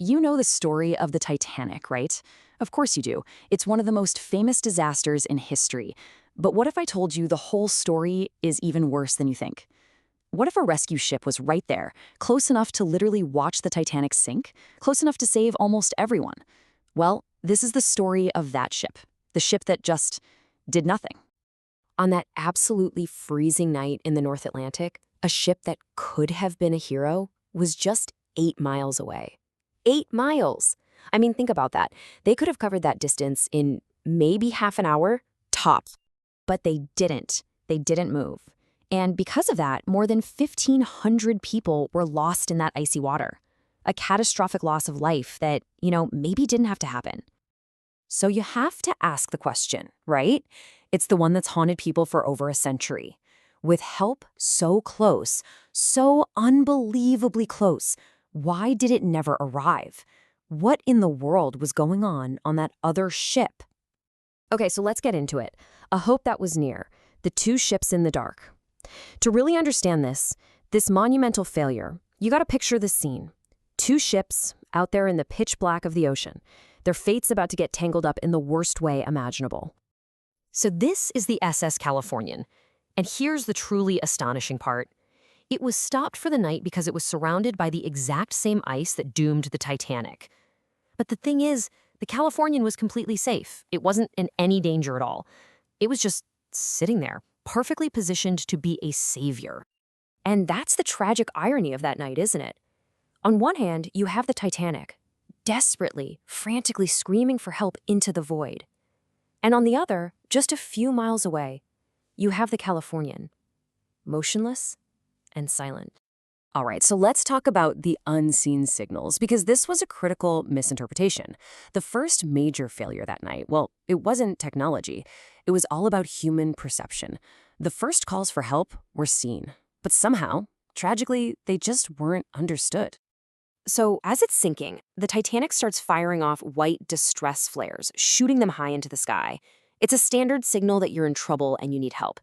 You know the story of the Titanic, right? Of course you do. It's one of the most famous disasters in history. But what if I told you the whole story is even worse than you think? What if a rescue ship was right there, close enough to literally watch the Titanic sink, close enough to save almost everyone? Well, this is the story of that ship, the ship that just did nothing. On that absolutely freezing night in the North Atlantic, a ship that could have been a hero was just 8 miles away. 8 miles! I mean, think about that. They could have covered that distance in maybe half an hour, tops. But they didn't. They didn't move. And because of that, more than 1,500 people were lost in that icy water. A catastrophic loss of life that, maybe didn't have to happen. So you have to ask the question, right? It's the one that's haunted people for over a century. With help so close, so unbelievably close, why did it never arrive? What in the world was going on that other ship? Okay, so let's get into it. A hope that was near. The two ships in the dark. To really understand this monumental failure, you gotta picture the scene. Two ships out there in the pitch black of the ocean. Their fate's about to get tangled up in the worst way imaginable. So this is the SS Californian. And here's the truly astonishing part. It was stopped for the night because it was surrounded by the exact same ice that doomed the Titanic. But the thing is, the Californian was completely safe. It wasn't in any danger at all. It was just sitting there, perfectly positioned to be a savior. And that's the tragic irony of that night, isn't it? On one hand, you have the Titanic, desperately, frantically screaming for help into the void. And on the other, just a few miles away, you have the Californian, motionless and silent. All right, so let's talk about the unseen signals, because this was a critical misinterpretation. The first major failure that night, well, it wasn't technology. It was all about human perception. The first calls for help were seen, but somehow, tragically, they just weren't understood. So as it's sinking, the Titanic starts firing off white distress flares, shooting them high into the sky. It's a standard signal that you're in trouble and you need help.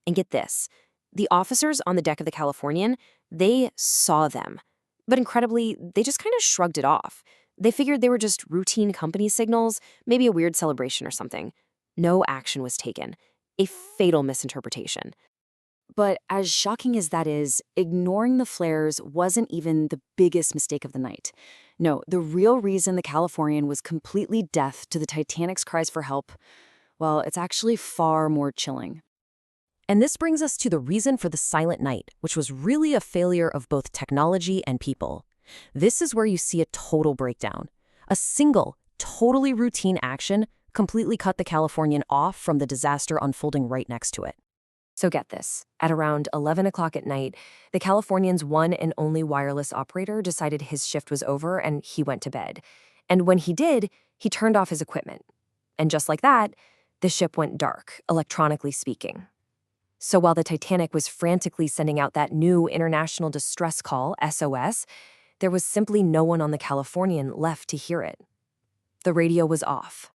And get this, the officers on the deck of the Californian, they saw them. But incredibly, they just kind of shrugged it off. They figured they were just routine company signals, maybe a weird celebration or something. No action was taken. A fatal misinterpretation. But as shocking as that is, ignoring the flares wasn't even the biggest mistake of the night. No, the real reason the Californian was completely deaf to the Titanic's cries for help, well, it's actually far more chilling. And this brings us to the reason for the silent night, which was really a failure of both technology and people. This is where you see a total breakdown. A single, totally routine action completely cut the Californian off from the disaster unfolding right next to it. So get this, at around 11 o'clock at night, the Californian's one and only wireless operator decided his shift was over and he went to bed. And when he did, he turned off his equipment. And just like that, the ship went dark, electronically speaking. So while the Titanic was frantically sending out that new international distress call, SOS, there was simply no one on the Californian left to hear it. The radio was off.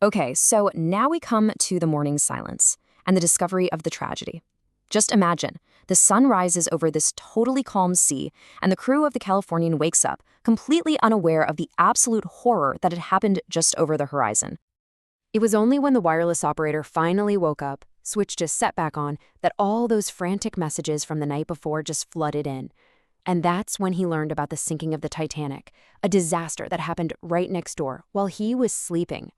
Okay, so now we come to the morning silence and the discovery of the tragedy. Just imagine, the sun rises over this totally calm sea, and the crew of the Californian wakes up, completely unaware of the absolute horror that had happened just over the horizon. It was only when the wireless operator finally woke up, switched his set back on, that all those frantic messages from the night before just flooded in. And that's when he learned about the sinking of the Titanic, a disaster that happened right next door while he was sleeping.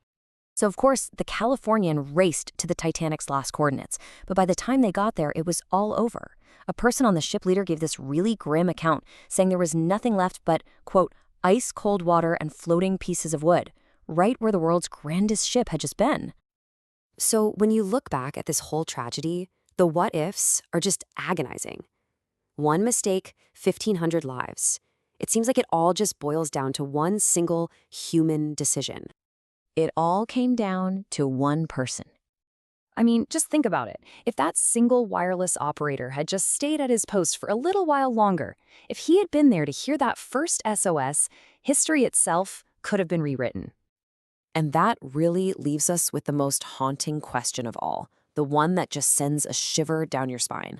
So of course, the Californian raced to the Titanic's last coordinates, but by the time they got there, it was all over. A person on the ship leader gave this really grim account, saying there was nothing left but, quote, ice-cold water and floating pieces of wood, right where the world's grandest ship had just been. So when you look back at this whole tragedy, the what-ifs are just agonizing. One mistake, 1,500 lives. It seems like it all just boils down to one single human decision. It all came down to one person. I mean, just think about it. If that single wireless operator had just stayed at his post for a little while longer, if he had been there to hear that first SOS, history itself could have been rewritten. And that really leaves us with the most haunting question of all, the one that just sends a shiver down your spine.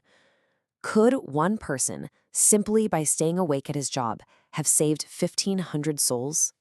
Could one person simply by staying awake at his job, have saved 1,500 souls?